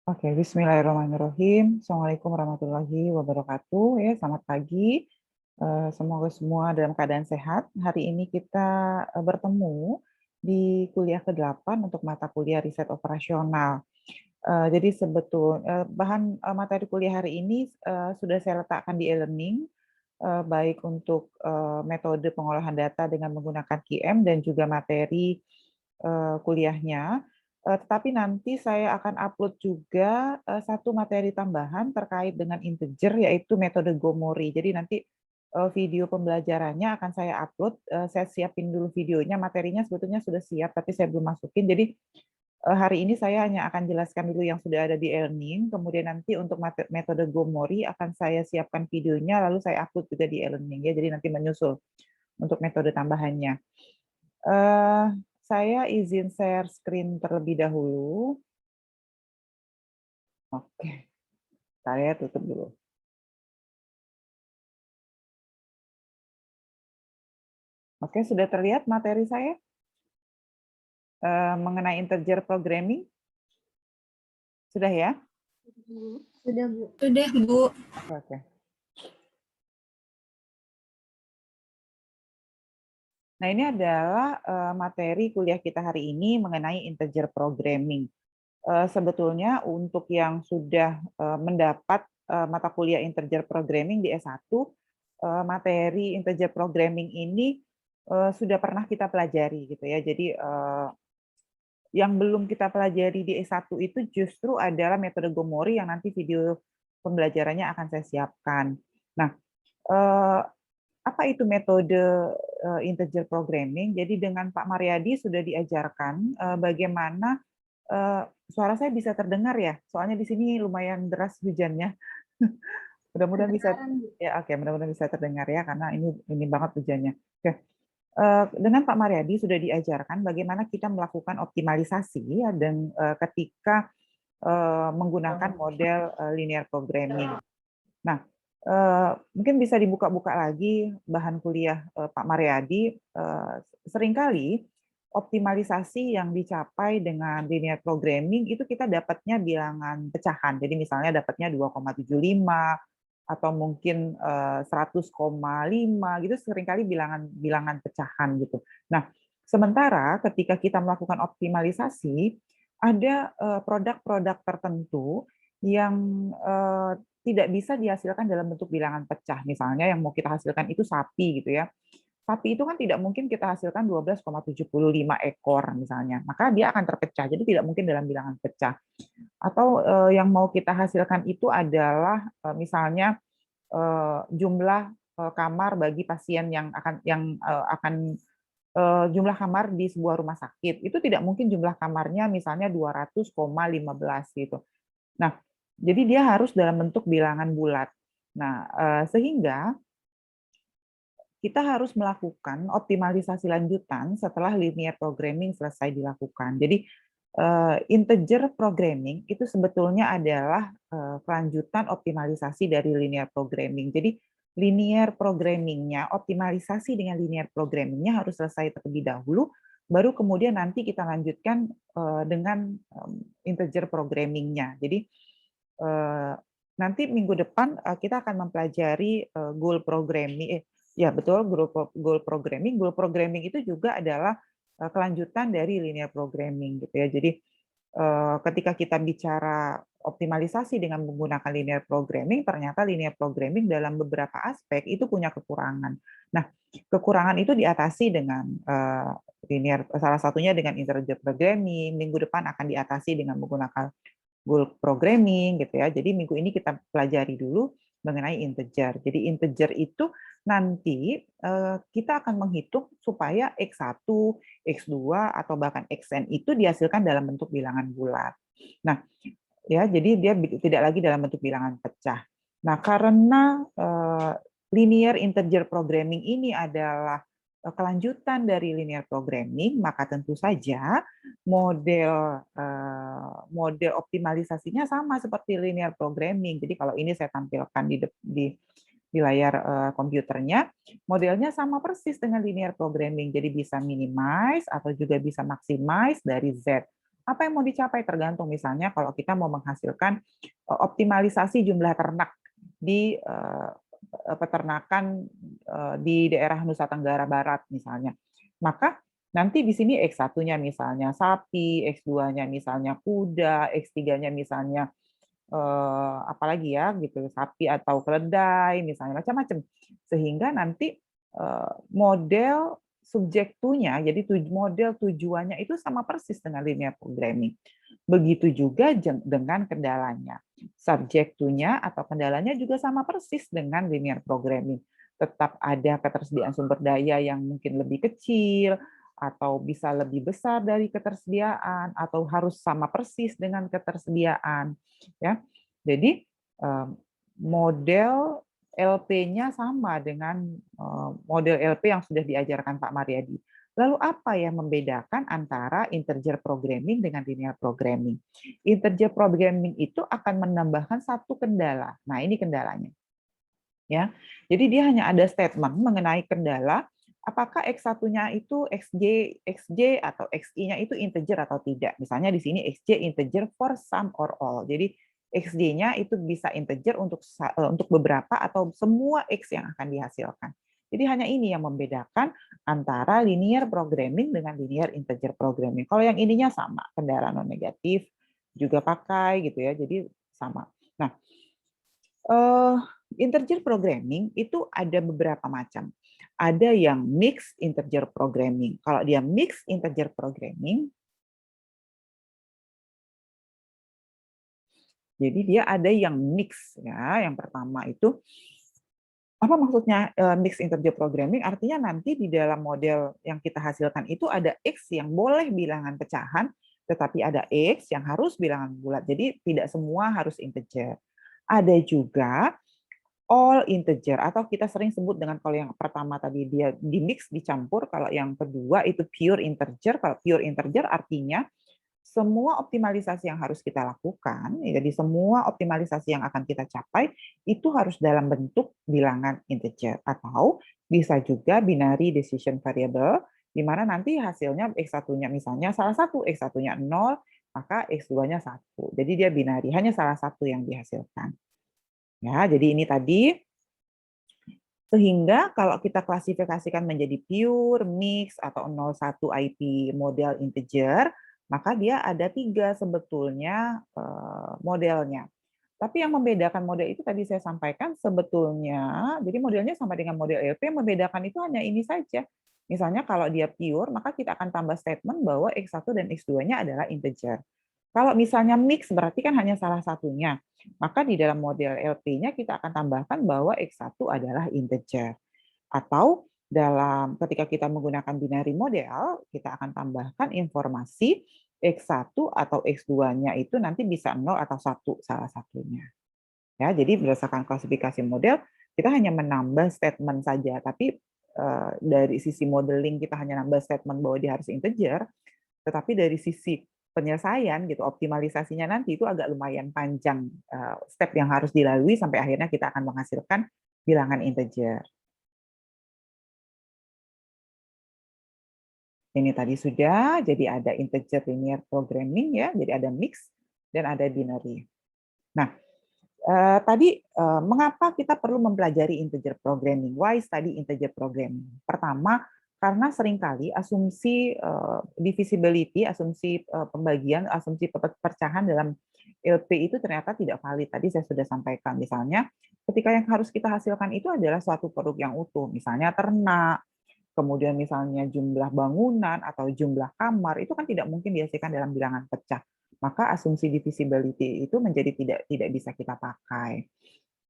Oke, Bismillahirrahmanirrahim. Assalamualaikum warahmatullahi wabarakatuh. Ya, selamat pagi. Semoga semua dalam keadaan sehat. Hari ini kita bertemu di kuliah ke-8 untuk mata kuliah riset operasional. Jadi bahan materi kuliah hari ini sudah saya letakkan di e-learning, baik untuk metode pengolahan data dengan menggunakan QM dan juga materi kuliahnya. Tetapi nanti saya akan upload juga satu materi tambahan terkait dengan integer, yaitu metode Gomori. Jadi nanti video pembelajarannya akan saya upload. Saya siapin dulu videonya, materinya sebetulnya sudah siap, tapi saya belum masukin. Jadi hari ini saya hanya akan jelaskan dulu yang sudah ada di e-learning, kemudian nanti untuk metode Gomori akan saya siapkan videonya, lalu saya upload juga di e-learning ya. Jadi nanti menyusul untuk metode tambahannya. Eh, saya izin share screen terlebih dahulu. Oke, saya tutup dulu. Oke, sudah terlihat materi saya mengenai integer programming? Sudah ya? Sudah, Bu. Sudah, Bu. Oke. Nah, ini adalah materi kuliah kita hari ini mengenai integer programming. Sebetulnya untuk yang sudah mendapat mata kuliah integer programming di S1, materi integer programming ini sudah pernah kita pelajari gitu ya. Jadi yang belum kita pelajari di S1 itu justru adalah metode Gomori yang nanti video pembelajarannya akan saya siapkan. Nah, apa itu metode integer programming? Jadi dengan Pak Mariadi sudah diajarkan bagaimana suara saya bisa terdengar ya? Soalnya di sini lumayan deras hujannya. Mudah-mudahan bisa ya, oke, mudah-mudahan bisa terdengar ya karena ini banget hujannya. Oke. Dengan Pak Mariadi sudah diajarkan bagaimana kita melakukan optimalisasi ya, dan ketika menggunakan model linear programming. Nah, mungkin bisa dibuka-buka lagi bahan kuliah Pak Mariadi. Seringkali optimalisasi yang dicapai dengan linear programming itu kita dapatnya bilangan pecahan. Jadi misalnya dapatnya 2,75 atau mungkin 100,5 gitu, seringkali bilangan pecahan gitu. Nah, sementara ketika kita melakukan optimalisasi, ada produk-produk tertentu yang tidak bisa dihasilkan dalam bentuk bilangan pecah. Misalnya yang mau kita hasilkan itu sapi gitu ya. Sapi itu kan tidak mungkin kita hasilkan 12,75 ekor misalnya. Maka dia akan terpecah. Jadi tidak mungkin dalam bilangan pecah. Atau yang mau kita hasilkan itu adalah misalnya jumlah kamar bagi pasien yang akan jumlah kamar di sebuah rumah sakit. Itu tidak mungkin jumlah kamarnya misalnya 200,15 gitu. Nah, jadi dia harus dalam bentuk bilangan bulat. Nah, sehingga kita harus melakukan optimalisasi lanjutan setelah linear programming selesai dilakukan. Jadi, integer programming itu sebetulnya adalah kelanjutan optimalisasi dari linear programming. Jadi, linear programming-nya, optimalisasi dengan linear programming-nya harus selesai terlebih dahulu, baru kemudian nanti kita lanjutkan dengan integer programming-nya. Jadi, nanti minggu depan kita akan mempelajari goal programming. Ya betul, goal programming. Goal programming itu juga adalah kelanjutan dari linear programming gitu ya. Jadi ketika kita bicara optimalisasi dengan menggunakan linear programming, ternyata linear programming dalam beberapa aspek itu punya kekurangan. Nah, kekurangan itu diatasi dengan salah satunya dengan integer programming. Minggu depan akan diatasi dengan menggunakan goal programming gitu ya. Jadi minggu ini kita pelajari dulu mengenai integer. Jadi integer itu nanti kita akan menghitung supaya X1, X2 atau bahkan Xn itu dihasilkan dalam bentuk bilangan bulat. Nah, ya jadi dia tidak lagi dalam bentuk bilangan pecah. Nah, karena linear integer programming ini adalah kelanjutan dari linear programming, maka tentu saja model optimalisasinya sama seperti linear programming. Jadi kalau ini saya tampilkan di layar komputernya, modelnya sama persis dengan linear programming. Jadi bisa minimize atau juga bisa maximize dari Z. Apa yang mau dicapai tergantung, misalnya kalau kita mau menghasilkan optimalisasi jumlah ternak di peternakan di daerah Nusa Tenggara Barat misalnya. Maka nanti di sini X1-nya misalnya sapi, X2-nya misalnya kuda, X3-nya misalnya apalagi ya gitu, sapi atau keledai misalnya, macam-macam. Sehingga nanti model subjektunya, jadi model tujuannya itu sama persis dengan linear programming. Begitu juga dengan kendalanya. Subjektunya atau kendalanya juga sama persis dengan linear programming. Tetap ada ketersediaan sumber daya yang mungkin lebih kecil, atau bisa lebih besar dari ketersediaan, atau harus sama persis dengan ketersediaan. Ya, jadi model LP-nya sama dengan model LP yang sudah diajarkan Pak Mariadi. Lalu apa yang membedakan antara integer programming dengan linear programming? Integer programming itu akan menambahkan satu kendala. Nah, ini kendalanya. Ya. Jadi dia hanya ada statement mengenai kendala apakah X1-nya itu XJ atau XI-nya itu integer atau tidak. Misalnya di sini XJ integer for some or all. Jadi XJ-nya itu bisa integer untuk beberapa atau semua X yang akan dihasilkan. Jadi hanya ini yang membedakan antara linear programming dengan linear integer programming. Kalau yang ininya sama, kendala non negatif juga pakai gitu ya. Jadi sama. Nah, integer programming itu ada beberapa macam. Ada yang mixed integer programming. Kalau dia mixed integer programming, jadi dia ada yang mix ya. Yang pertama itu apa maksudnya mixed integer programming? Artinya nanti di dalam model yang kita hasilkan itu ada X yang boleh bilangan pecahan, tetapi ada X yang harus bilangan bulat. Jadi tidak semua harus integer. Ada juga all integer, atau kita sering sebut dengan, kalau yang pertama tadi dia di mix, dicampur, kalau yang kedua itu pure integer. Kalau pure integer artinya semua optimalisasi yang harus kita lakukan, jadi semua optimalisasi yang akan kita capai itu harus dalam bentuk bilangan integer, atau bisa juga binary decision variable, di mana nanti hasilnya X1-nya misalnya salah satu, X1-nya 0, maka X2-nya 1. Jadi dia binary, hanya salah satu yang dihasilkan. Ya, jadi ini tadi. Sehingga kalau kita klasifikasikan menjadi pure, mix, atau 01 IP model integer, maka dia ada 3 sebetulnya modelnya. Tapi yang membedakan model itu tadi saya sampaikan sebetulnya, jadi modelnya sama dengan model LP, yang membedakan itu hanya ini saja. Misalnya kalau dia pure, maka kita akan tambah statement bahwa X1 dan X2-nya adalah integer. Kalau misalnya mix berarti kan hanya salah satunya. Maka di dalam model LP-nya kita akan tambahkan bahwa X1 adalah integer. Atau ketika kita menggunakan binary model, kita akan tambahkan informasi X1 atau X2-nya itu nanti bisa 0 atau 1 salah satunya. Ya, jadi berdasarkan klasifikasi model, kita hanya menambah statement saja, tapi dari sisi modeling kita hanya nambah statement bahwa dia harus integer, tetapi dari sisi penyelesaian gitu, optimalisasinya nanti itu agak lumayan panjang step yang harus dilalui sampai akhirnya kita akan menghasilkan bilangan integer. Ini tadi sudah, jadi ada integer linear programming ya, jadi ada mix dan ada binary. Nah, tadi mengapa kita perlu mempelajari integer programming? Why study integer programming? Pertama, karena seringkali asumsi divisibility, asumsi pembagian, asumsi pecahan dalam LP itu ternyata tidak valid. Tadi saya sudah sampaikan, misalnya ketika yang harus kita hasilkan itu adalah suatu produk yang utuh, misalnya ternak, kemudian misalnya jumlah bangunan atau jumlah kamar, itu kan tidak mungkin dihasilkan dalam bilangan pecah. Maka asumsi divisibility itu menjadi tidak bisa kita pakai.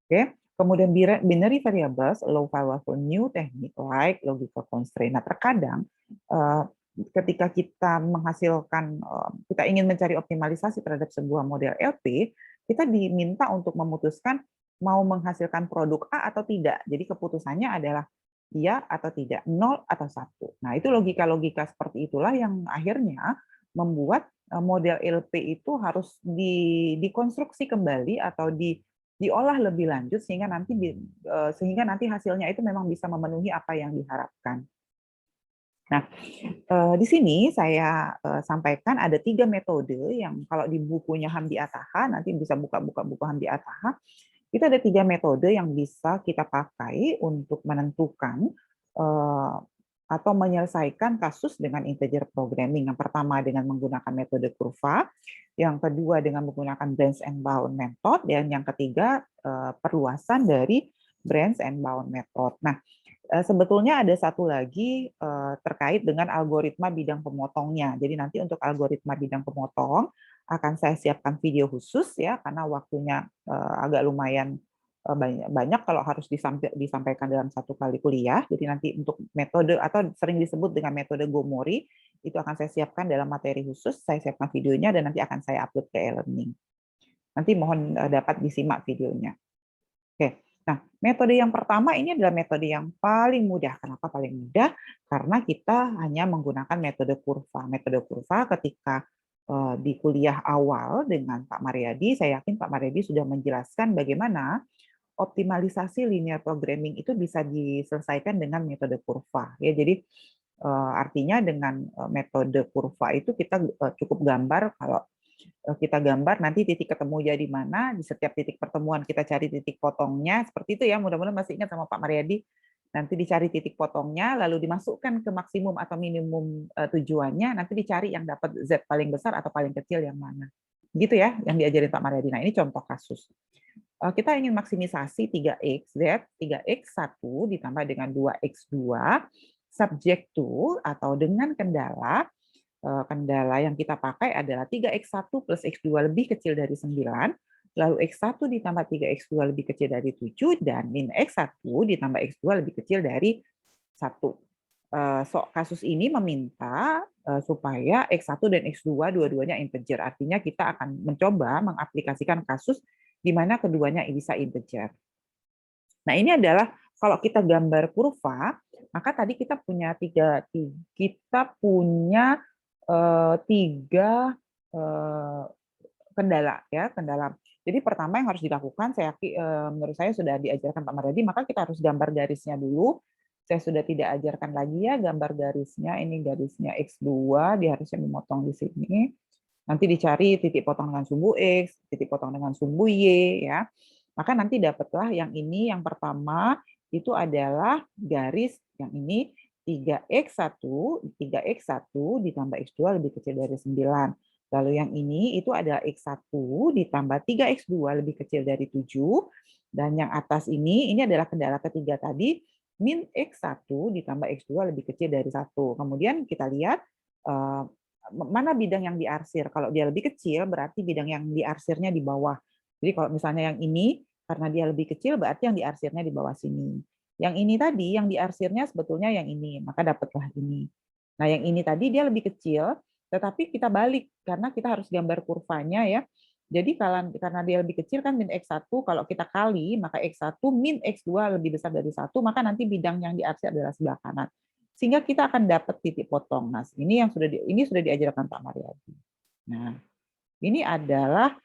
Oke. Kemudian binary variables allow powerful new technique like logical constraint. Nah, terkadang ketika kita menghasilkan, kita ingin mencari optimalisasi terhadap sebuah model LP, kita diminta untuk memutuskan mau menghasilkan produk A atau tidak. Jadi keputusannya adalah iya atau tidak, 0 atau 1. Nah, itu logika-logika seperti itulah yang akhirnya membuat model LP itu harus dikonstruksi kembali atau diolah lebih lanjut sehingga nanti hasilnya itu memang bisa memenuhi apa yang diharapkan. Nah, di sini saya sampaikan ada 3 metode yang kalau di bukunya Hamdi Ataha, nanti bisa buka-buka buku Hamdi Ataha, itu ada 3 metode yang bisa kita pakai untuk menentukan atau menyelesaikan kasus dengan integer programming. Yang pertama dengan menggunakan metode kurva, yang kedua dengan menggunakan branch and bound method, dan yang ketiga perluasan dari branch and bound method. Nah, sebetulnya ada satu lagi terkait dengan algoritma bidang pemotongnya. Jadi nanti untuk algoritma bidang pemotong akan saya siapkan video khusus ya, karena waktunya agak lumayan banyak kalau harus disampaikan dalam satu kali kuliah. Jadi nanti untuk metode atau sering disebut dengan metode Gomori itu akan saya siapkan dalam materi khusus. Saya siapkan videonya dan nanti akan saya upload ke e-learning. Nanti mohon dapat disimak videonya. Oke. Nah, metode yang pertama ini adalah metode yang paling mudah. Kenapa paling mudah? Karena kita hanya menggunakan metode kurva. Metode kurva ketika di kuliah awal dengan Pak Mariadi, saya yakin Pak Mariadi sudah menjelaskan bagaimana optimalisasi linear programming itu bisa diselesaikan dengan metode kurva. Ya, jadi artinya dengan metode kurva itu kita cukup gambar kalau kita gambar nanti titik ketemunya di mana, di setiap titik pertemuan kita cari titik potongnya, seperti itu ya, mudah-mudahan masih ingat sama Pak Mariadi. Nanti dicari titik potongnya, lalu dimasukkan ke maksimum atau minimum tujuannya, nanti dicari yang dapat Z paling besar atau paling kecil yang mana. Gitu ya, yang diajarin Pak Mariadi. Nah, ini contoh kasus. Kita ingin maksimisasi 3x, Z, 3x1 ditambah dengan 2x2, subject to, atau dengan kendala kendala yang kita pakai adalah 3x1 plus x2 lebih kecil dari 9, lalu x1 ditambah 3x2 lebih kecil dari 7, dan min x1 ditambah x2 lebih kecil dari 1. Kasus ini meminta supaya x1 dan x2 dua-duanya integer. Artinya kita akan mencoba mengaplikasikan kasus di mana keduanya bisa integer. Nah, ini adalah kalau kita gambar kurva, maka tadi kita punya tiga kendala ya, kendala. Jadi pertama yang harus dilakukan, menurut saya sudah diajarkan Pak Mariadi, maka kita harus gambar garisnya dulu. Saya sudah tidak ajarkan lagi ya gambar garisnya. Ini garisnya X2, dia harusnya memotong di sini. Nanti dicari titik potong dengan sumbu X, titik potong dengan sumbu Y ya. Maka nanti dapatlah yang ini, yang pertama itu adalah garis yang ini 3x1 ditambah x2 lebih kecil dari 9. Lalu yang ini itu adalah x1 ditambah 3x2 lebih kecil dari 7. Dan yang atas ini adalah kendala ketiga tadi, min x1 ditambah x2 lebih kecil dari 1. Kemudian kita lihat mana bidang yang diarsir. Kalau dia lebih kecil, berarti bidang yang diarsirnya di bawah. Jadi kalau misalnya yang ini, karena dia lebih kecil, berarti yang diarsirnya di bawah sini. Yang ini tadi, yang diarsirnya sebetulnya yang ini, maka dapatlah ini. Nah, yang ini tadi dia lebih kecil, tetapi kita balik, karena kita harus gambar kurvanya ya. Jadi karena dia lebih kecil kan min X1, kalau kita kali, maka X1 min X2 lebih besar dari 1, maka nanti bidang yang diarsir adalah sebelah kanan. Sehingga kita akan dapat titik potong. Nah, ini sudah diajarkan Pak Mariadi. Nah, ini adalah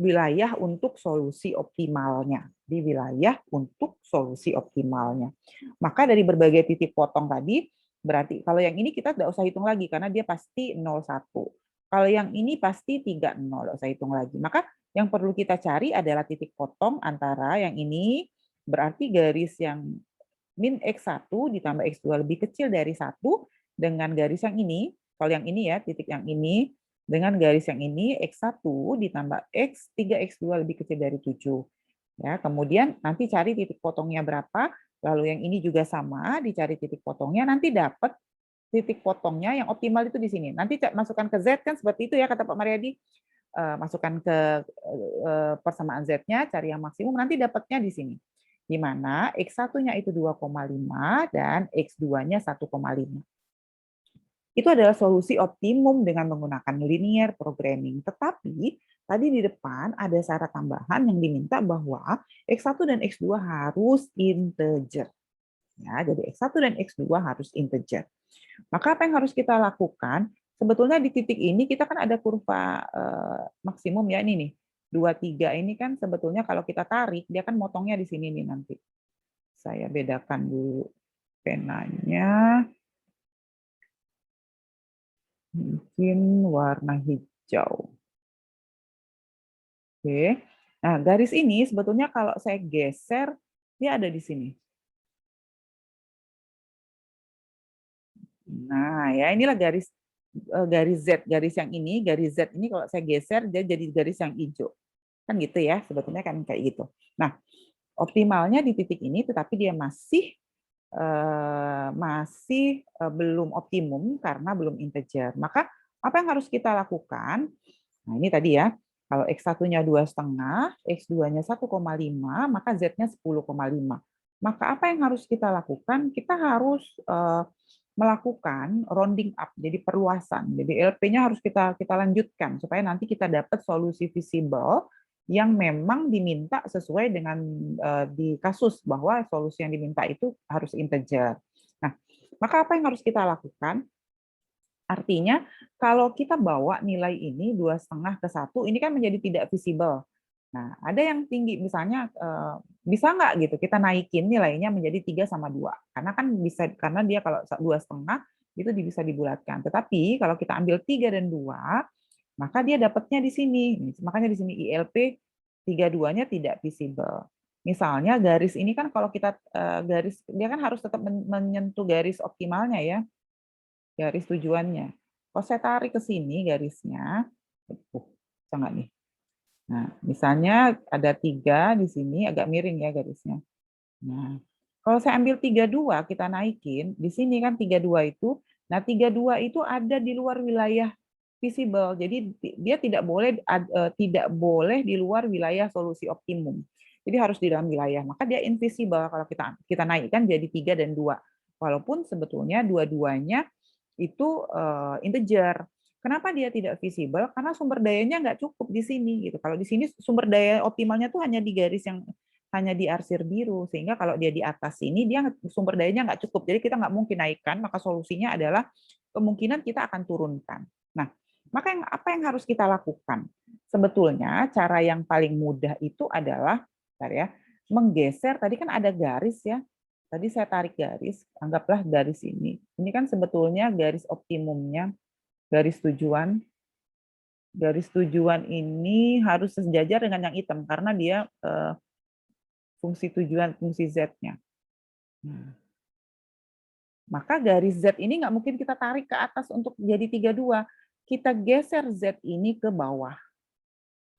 wilayah untuk solusi optimalnya. Di wilayah untuk solusi optimalnya. Maka dari berbagai titik potong tadi, berarti kalau yang ini kita tidak usah hitung lagi karena dia pasti 0,1. Kalau yang ini pasti 3,0, tidak usah hitung lagi. Maka yang perlu kita cari adalah titik potong antara yang ini, berarti garis yang min X1 ditambah X2 lebih kecil dari 1 dengan garis yang ini, kalau yang ini ya, titik yang ini, dengan garis yang ini, X1 ditambah X, 3X2 lebih kecil dari 7. Ya, kemudian nanti cari titik potongnya berapa, lalu yang ini juga sama, dicari titik potongnya, nanti dapat titik potongnya yang optimal itu di sini. Nanti masukkan ke Z kan seperti itu ya kata Pak Mariadi. Masukkan ke persamaan Z-nya, cari yang maksimum, nanti dapatnya di sini. Di mana X1-nya itu 2,5 dan X2-nya 1,5. Itu adalah solusi optimum dengan menggunakan linear programming. Tetapi tadi di depan ada syarat tambahan yang diminta bahwa X1 dan X2 harus integer. Ya, jadi X1 dan X2 harus integer. Maka apa yang harus kita lakukan? Sebetulnya di titik ini kita kan ada kurva maksimum ya, ini nih. 23 ini kan sebetulnya kalau kita tarik, dia kan motongnya di sini nih nanti. Saya bedakan dulu penanya. Mungkin warna hijau. Oke. Nah, garis ini sebetulnya kalau saya geser, dia ada di sini. Nah, ya inilah garis Z, garis yang ini, garis Z ini kalau saya geser dia jadi garis yang hijau. Kan gitu ya, sebetulnya kan kayak gitu. Nah, optimalnya di titik ini tetapi dia belum optimum karena belum integer. Maka apa yang harus kita lakukan? Nah, ini tadi ya. Kalau X1-nya 2,5, X2-nya 1,5, maka Z-nya 10,5. Maka apa yang harus kita lakukan? Kita harus melakukan rounding up, jadi perluasan. Jadi LP-nya harus kita lanjutkan supaya nanti kita dapat solusi visible yang memang diminta sesuai dengan di kasus bahwa solusi yang diminta itu harus integer. Nah, maka apa yang harus kita lakukan? Artinya, kalau kita bawa nilai ini 2,5 ke 1, ini kan menjadi tidak visible. Nah, ada yang tinggi, misalnya bisa nggak gitu kita naikin nilainya menjadi 3/2. Karena kan bisa, karena dia kalau 2,5 itu bisa dibulatkan. Tetapi kalau kita ambil 3 dan 2, maka dia dapatnya di sini. Makanya di sini ILP 32-nya tidak visible. Misalnya garis ini kan kalau kita garis, dia kan harus tetap menyentuh garis optimalnya ya, garis tujuannya. Kalau saya tarik ke sini garisnya, bisa nggak nih? Nah, misalnya ada 3 di sini, agak miring ya garisnya. Nah, kalau saya ambil 32, kita naikin, di sini kan 32 itu, nah 32 itu ada di luar wilayah visible. Jadi dia tidak boleh di luar wilayah solusi optimum. Jadi harus di dalam wilayah. Maka dia invisible kalau kita naikkan jadi 3 dan 2. Walaupun sebetulnya dua-duanya itu integer. Kenapa dia tidak visible? Karena sumber dayanya nggak cukup di sini gitu. Kalau di sini sumber daya optimalnya tuh hanya di garis yang hanya di arsir biru, sehingga kalau dia di atas sini dia sumber dayanya nggak cukup. Jadi kita nggak mungkin naikkan, maka solusinya adalah kemungkinan kita akan turunkan. Nah, maka apa yang harus kita lakukan? Sebetulnya cara yang paling mudah itu adalah menggeser. Tadi kan ada garis ya. Tadi saya tarik garis, anggaplah garis ini. Ini kan sebetulnya garis optimumnya, garis tujuan. Garis tujuan ini harus sejajar dengan yang hitam karena dia fungsi tujuan, fungsi Z-nya. Nah, maka garis Z ini nggak mungkin kita tarik ke atas untuk jadi 32. Kita geser Z ini ke bawah.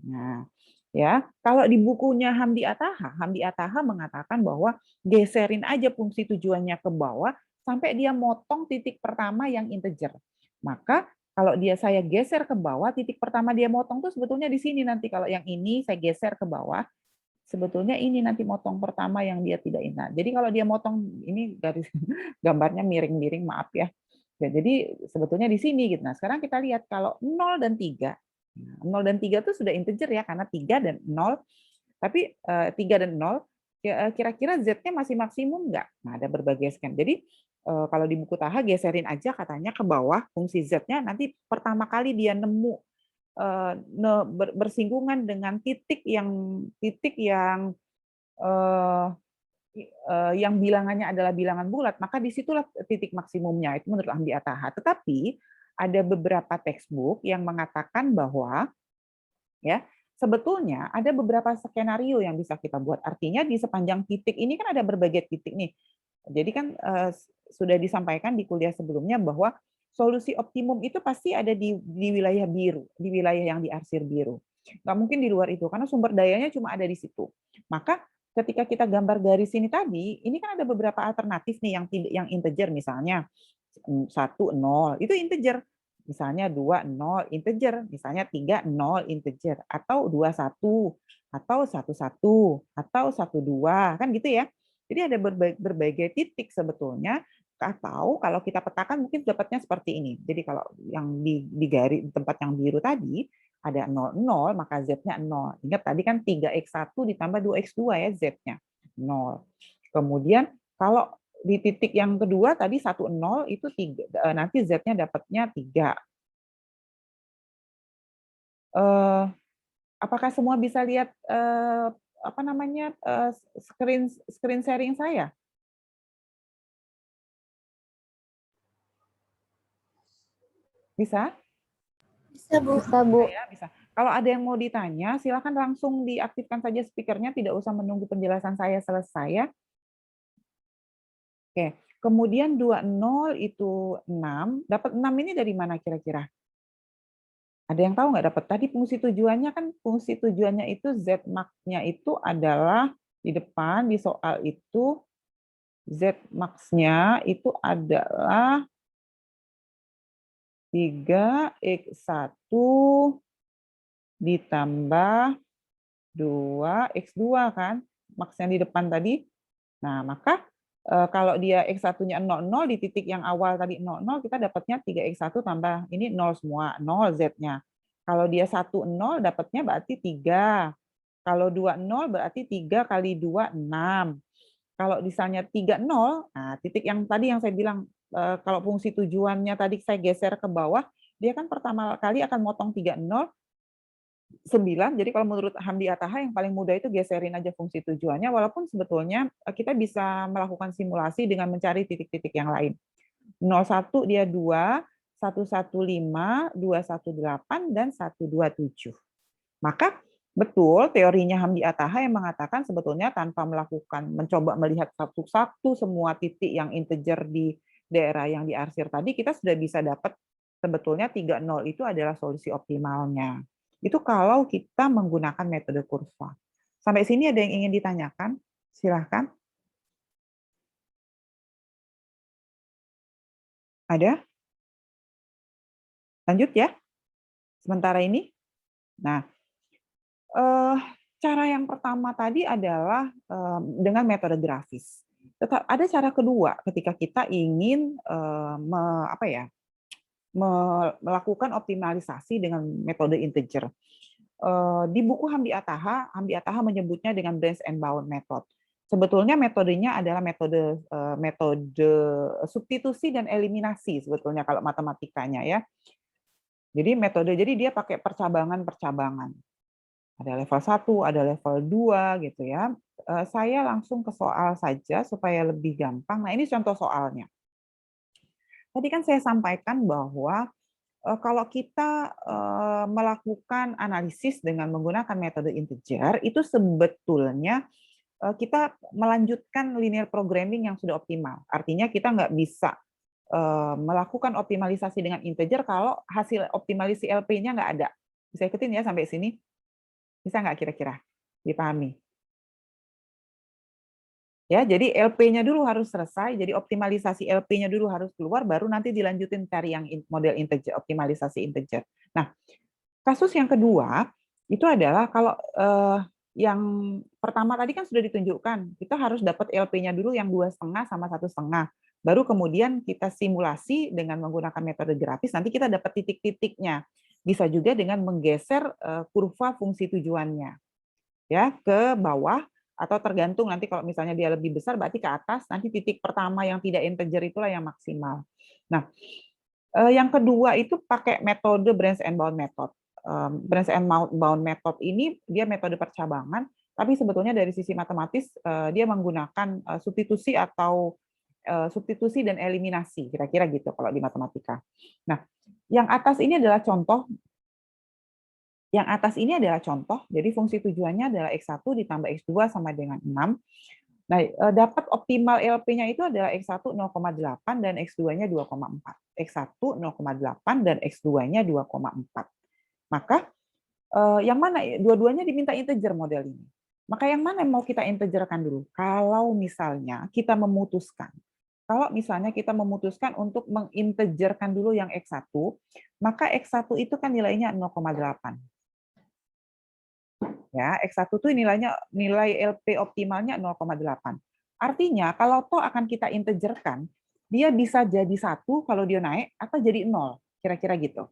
Nah, ya, kalau di bukunya Hamdi Ataha mengatakan bahwa geserin aja fungsi tujuannya ke bawah sampai dia motong titik pertama yang integer. Maka kalau saya geser ke bawah, titik pertama dia motong tuh sebetulnya di sini nanti. Kalau yang ini saya geser ke bawah, sebetulnya ini nanti motong pertama yang dia tidak ingat. Jadi kalau dia motong ini garis gambarnya miring-miring, maaf ya. Ya, jadi sebetulnya di sini gitu. Nah, sekarang kita lihat kalau 0 dan 3. 0 dan 3 itu sudah integer ya karena 3 dan 0. Tapi 3 dan 0 kira-kira Z-nya masih maksimum nggak? Nah, ada berbagai scan. Jadi kalau di buku Taha geserin aja katanya ke bawah fungsi Z-nya, nanti pertama kali dia nemu bersinggungan dengan titik yang eh, yang bilangannya adalah bilangan bulat, maka disitulah titik maksimumnya. Itu menurut Hamdi Ataha. Tetapi ada beberapa textbook yang mengatakan bahwa ya sebetulnya ada beberapa skenario yang bisa kita buat. Artinya di sepanjang titik ini kan ada berbagai titik nih. Jadi kan sudah disampaikan di kuliah sebelumnya bahwa solusi optimum itu pasti ada di wilayah biru, di wilayah yang diarsir biru. Nggak mungkin di luar itu, karena sumber dayanya cuma ada di situ. Maka ketika kita gambar garis ini tadi, ini kan ada beberapa alternatif nih yang integer, misalnya 1, 0, itu integer. Misalnya 2, 0, integer. Misalnya 3, 0, integer. Atau 2, 1, atau 1, 1, atau 1, 2. Kan gitu ya. Jadi ada berbagai titik sebetulnya, atau kalau kita petakan mungkin dapatnya seperti ini. Jadi kalau yang di garis tempat yang biru tadi ada 0, 0, maka Z-nya 0. Ingat tadi kan 3X1 ditambah 2X2 ya Z-nya 0. Kemudian kalau di titik yang kedua tadi 1, 0 itu 3, nanti Z-nya dapatnya 3. Apakah semua bisa lihat apa namanya screen sharing saya? Bisa? Bisa, Bu. Bisa, Bu. Ya, bisa. Kalau ada yang mau ditanya, silakan langsung diaktifkan saja speakernya, tidak usah menunggu penjelasan saya selesai ya. Oke, kemudian 20 itu 6, dapat 6 ini dari mana kira-kira? Ada yang tahu nggak dapat? Tadi fungsi tujuannya kan, fungsi tujuannya itu Z max-nya itu adalah di depan, di soal itu, Z max-nya itu adalah 3x1 ditambah 2x2 kan, max yang di depan tadi. Nah, maka kalau dia x1-nya 00 di titik yang awal tadi 00, kita dapatnya 3x1 tambah ini 0 semua, 0 Z-nya. Kalau dia 10 dapatnya berarti 3. Kalau 20 berarti 3 kali 2 6. Kalau misalnya 30, nah titik yang tadi yang saya bilang kalau fungsi tujuannya tadi saya geser ke bawah, dia kan pertama kali akan motong 30 9. Jadi kalau menurut Hamdi Ataha yang paling mudah itu geserin aja fungsi tujuannya, walaupun sebetulnya kita bisa melakukan simulasi dengan mencari titik-titik yang lain. 01 dia 2, 115, 218, dan 127. Maka betul teorinya Hamdi Ataha yang mengatakan sebetulnya tanpa mencoba melihat satu-satu semua titik yang integer di daerah yang diarsir tadi, kita sudah bisa dapat sebetulnya 30 itu adalah solusi optimalnya. Itu kalau kita menggunakan metode kurva. Sampai sini ada yang ingin ditanyakan? Silahkan. Ada? Lanjut ya. Sementara ini. Nah, cara yang pertama tadi adalah dengan metode grafis. Tetap ada cara kedua ketika kita ingin melakukan optimalisasi dengan metode integer. Di buku Hamdi Ataha menyebutnya dengan branch and bound method. Sebetulnya metodenya adalah metode substitusi dan eliminasi sebetulnya kalau matematikanya ya. Jadi dia pakai percabangan-percabangan. Ada level 1, ada level 2 gitu ya. Saya langsung ke soal saja supaya lebih gampang. Nah, ini contoh soalnya. Tadi kan saya sampaikan bahwa kalau kita melakukan analisis dengan menggunakan metode integer, itu sebetulnya kita melanjutkan linear programming yang sudah optimal. Artinya kita nggak bisa melakukan optimalisasi dengan integer kalau hasil optimalisasi LP-nya nggak ada. Bisa ikutin ya sampai sini? Bisa nggak kira-kira dipahami? Ya, jadi LP-nya dulu harus selesai, jadi optimalisasi LP-nya dulu harus keluar, baru nanti dilanjutin cari yang model integer, optimalisasi integer. Nah, kasus yang kedua itu adalah kalau yang pertama tadi kan sudah ditunjukkan, kita harus dapat LP-nya dulu yang 2,5 sama 1,5. Baru kemudian kita simulasi dengan menggunakan metode grafis, nanti kita dapat titik-titiknya. Bisa juga dengan menggeser kurva fungsi tujuannya ya ke bawah, atau tergantung nanti kalau misalnya dia lebih besar berarti ke atas, nanti titik pertama yang tidak integer itulah yang maksimal. Nah, yang kedua itu pakai metode branch and bound method. Branch and bound method ini dia metode percabangan, tapi sebetulnya dari sisi matematis dia menggunakan substitusi atau substitusi dan eliminasi, kira-kira gitu kalau di matematika. Nah, yang atas ini adalah contoh. Yang atas ini adalah contoh, jadi fungsi tujuannya adalah X1 ditambah X2 sama dengan 6. Nah, dapat optimal LP-nya itu adalah X1 0,8 dan X2-nya 2,4. X1 0,8 dan X2-nya 2,4. Maka yang mana? Dua-duanya diminta integer model ini. Maka yang mana yang mau kita integerkan dulu? Kalau misalnya kita memutuskan untuk mengintegerkan dulu yang X1, maka X1 itu kan nilainya 0,8. Ya, X1 itu nilai LP optimalnya 0,8. Artinya kalau toh akan kita integerkan, dia bisa jadi 1 kalau dia naik atau jadi 0, kira-kira gitu.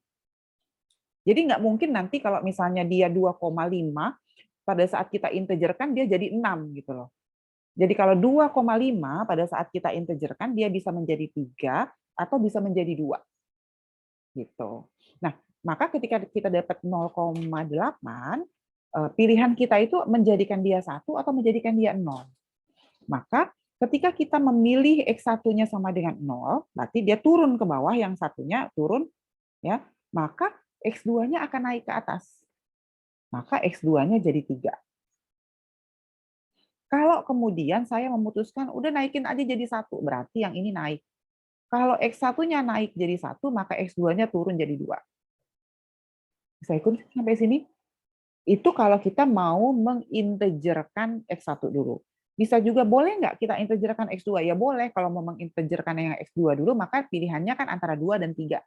Jadi nggak mungkin nanti kalau misalnya dia 2,5 pada saat kita integerkan dia jadi 6 gitu loh. Jadi kalau 2,5 pada saat kita integerkan dia bisa menjadi 3 atau bisa menjadi 2. Gitu. Nah, maka ketika kita dapat 0,8, pilihan kita itu menjadikan dia 1 atau menjadikan dia 0. Maka ketika kita memilih X1-nya sama dengan 0, berarti dia turun ke bawah, yang satunya turun ya, maka X2-nya akan naik ke atas. Maka X2-nya jadi 3. Kalau kemudian saya memutuskan, udah naikin aja jadi 1, berarti yang ini naik. Kalau X1-nya naik jadi 1, maka X2-nya turun jadi 2. Bisa ikut sampai sini? Itu kalau kita mau mengintegerkan X1 dulu. Bisa juga, boleh nggak kita integerkan X2? Ya boleh, kalau mau mengintegerkan yang X2 dulu, maka pilihannya kan antara 2 dan 3.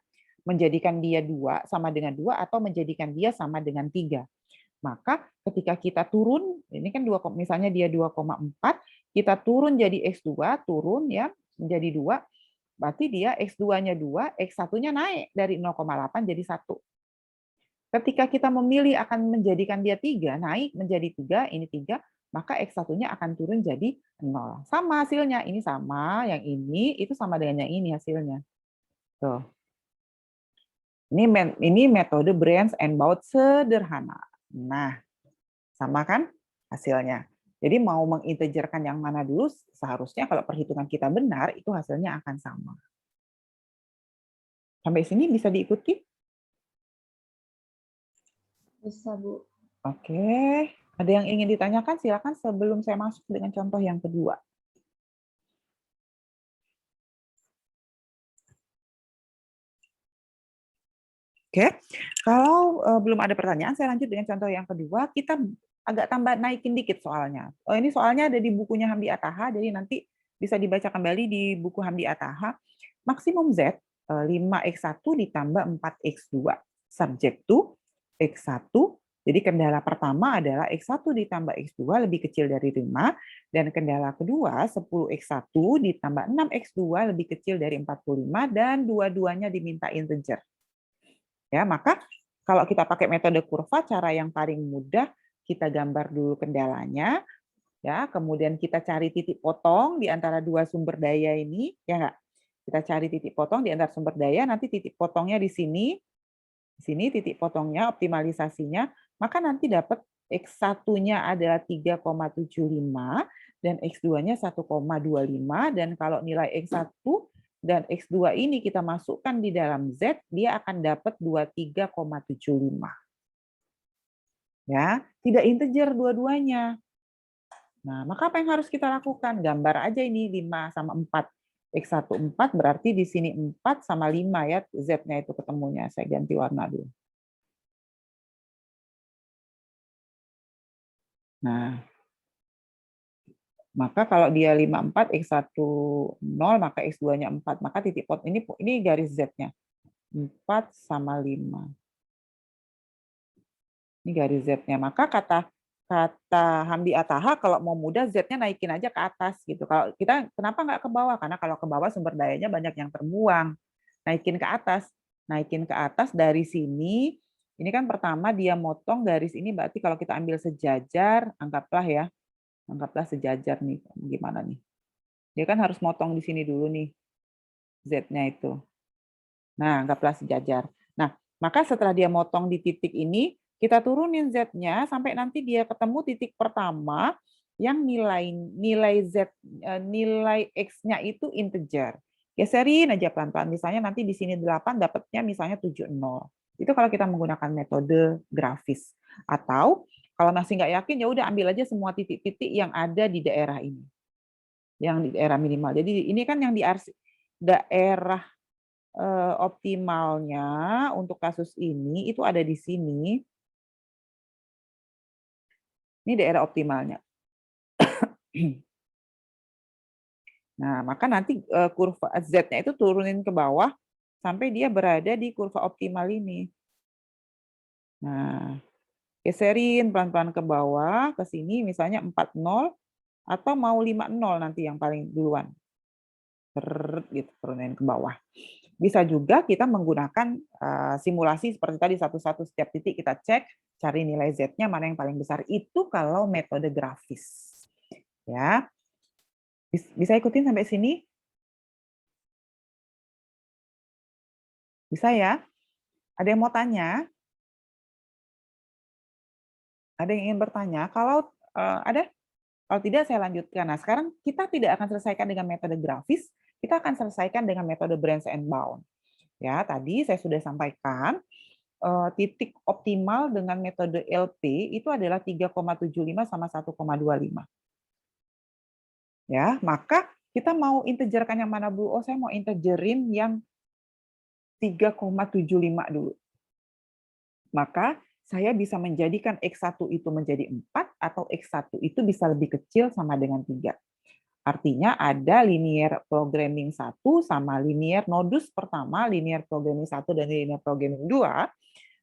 Menjadikan dia 2 sama dengan 2, atau menjadikan dia sama dengan 3. Maka ketika kita turun, ini kan 2, misalnya dia 2,4, kita turun jadi X2, turun ya, menjadi 2, berarti dia X2-nya 2, X1-nya naik dari 0,8 jadi 1. Ketika kita memilih akan menjadikan dia 3, naik menjadi 3, ini 3, maka X1-nya akan turun jadi 0. Sama hasilnya, ini sama, yang ini itu sama dengan yang ini hasilnya. Tuh. Ini metode branch and bound sederhana. Nah, sama kan hasilnya. Jadi mau mengintegerkan yang mana dulu, seharusnya kalau perhitungan kita benar, itu hasilnya akan sama. Sampai sini bisa diikuti? Bisa, Bu. Oke. Ada yang ingin ditanyakan? Silakan sebelum saya masuk dengan contoh yang kedua. Oke, kalau belum ada pertanyaan, saya lanjut dengan contoh yang kedua. Kita agak tambah naikin dikit soalnya. Ini soalnya ada di bukunya Hamdi Ataha, jadi nanti bisa dibaca kembali di buku Hamdi Ataha. Maksimum Z 5x1 ditambah 4x2. Subject to x1. Jadi kendala pertama adalah x1 ditambah x2 lebih kecil dari 5, dan kendala kedua 10x1 ditambah 6x2 lebih kecil dari 45, dan dua-duanya diminta integer. Ya, maka kalau kita pakai metode kurva, cara yang paling mudah, kita gambar dulu kendalanya, ya, kemudian kita cari titik potong di antara dua sumber daya ini, ya enggak? Kita cari titik potong di antara sumber daya, nanti titik potongnya di sini titik potongnya, optimalisasinya, maka nanti dapat X1-nya adalah 3,75 dan X2-nya 1,25, dan kalau nilai X1 dan X2 ini kita masukkan di dalam Z, dia akan dapat 23,75. Ya, tidak integer dua-duanya. Nah, maka apa yang harus kita lakukan? Gambar aja ini 5 sama 4. X1 4, berarti di sini 4 sama 5 ya, Z-nya itu ketemunya. Saya ganti warna dulu. Nah, maka kalau dia 54, X1 0, maka X2-nya 4. Maka titik pot ini garis Z-nya. 4 sama 5. Ini garis Z-nya. Maka kata Hamdi Ataha, kalau mau mudah Z-nya naikin aja ke atas gitu. Kalau kita kenapa nggak ke bawah? Karena kalau ke bawah sumber dayanya banyak yang terbuang. Naikin ke atas. Naikin ke atas dari sini. Ini kan pertama dia motong garis ini, berarti kalau kita ambil sejajar, anggaplah sejajar nih, gimana nih? Dia kan harus motong di sini dulu nih, Z-nya itu. Nah, anggaplah sejajar. Nah, maka setelah dia motong di titik ini, kita turunin Z-nya sampai nanti dia ketemu titik pertama yang nilai Z, nilai X-nya itu integer. Geserin aja pelan-pelan. Misalnya nanti di sini 8, dapatnya misalnya 70. Itu kalau kita menggunakan metode grafis. Atau kalau masih nggak yakin, ya udah ambil aja semua titik-titik yang ada di daerah ini. Yang di daerah minimal. Jadi ini kan yang di daerah optimalnya untuk kasus ini itu ada di sini. Ini daerah optimalnya. Nah, maka nanti kurva Z-nya itu turunin ke bawah sampai dia berada di kurva optimal ini. Nah, geserin pelan-pelan ke bawah, ke sini misalnya 40, atau mau 50 nanti yang paling duluan. Gitu, turunin ke bawah. Bisa juga kita menggunakan simulasi seperti tadi, satu-satu setiap titik kita cek, cari nilai Z-nya mana yang paling besar. Itu kalau metode grafis. Ya. Bisa ikutin sampai sini? Bisa ya? Ada yang mau tanya? Ada yang ingin bertanya? Kalau ada? Kalau tidak, saya lanjutkan. Nah, sekarang kita tidak akan selesaikan dengan metode grafis, kita akan selesaikan dengan metode branch and bound. Ya, tadi saya sudah sampaikan titik optimal dengan metode LP itu adalah 3,75 sama 1,25. Ya, maka kita mau integerkan yang mana, Bu? Oh, saya mau integerin yang 3,75 dulu. Maka saya bisa menjadikan X1 itu menjadi 4 atau X1 itu bisa lebih kecil sama dengan 3. Artinya ada linear programming 1 sama linear nodus pertama, linear programming 1 dan linear programming 2,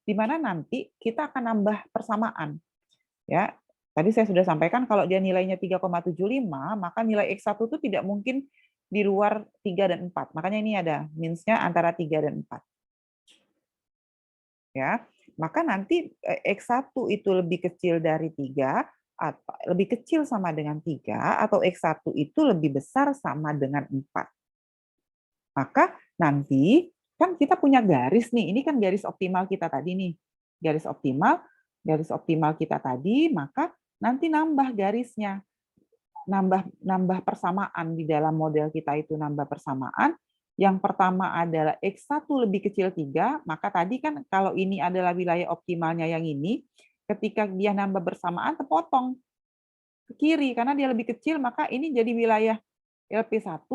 di mana nanti kita akan nambah persamaan. Ya, tadi saya sudah sampaikan kalau dia nilainya 3,75, maka nilai X1 itu tidak mungkin di luar 3 dan 4. Makanya ini ada means-nya antara 3 dan 4. Ya, maka nanti X1 itu lebih kecil dari 3 atau lebih kecil sama dengan 3 atau X1 itu lebih besar sama dengan 4. Maka nanti kan kita punya garis nih, ini kan garis optimal kita tadi nih. Garis optimal kita tadi, maka nanti nambah garisnya. Nambah persamaan di dalam model kita itu nambah persamaan. Yang pertama adalah X1 lebih kecil 3, maka tadi kan kalau ini adalah wilayah optimalnya yang ini, ketika dia nambah bersamaan terpotong ke kiri karena dia lebih kecil, maka ini jadi wilayah LP1.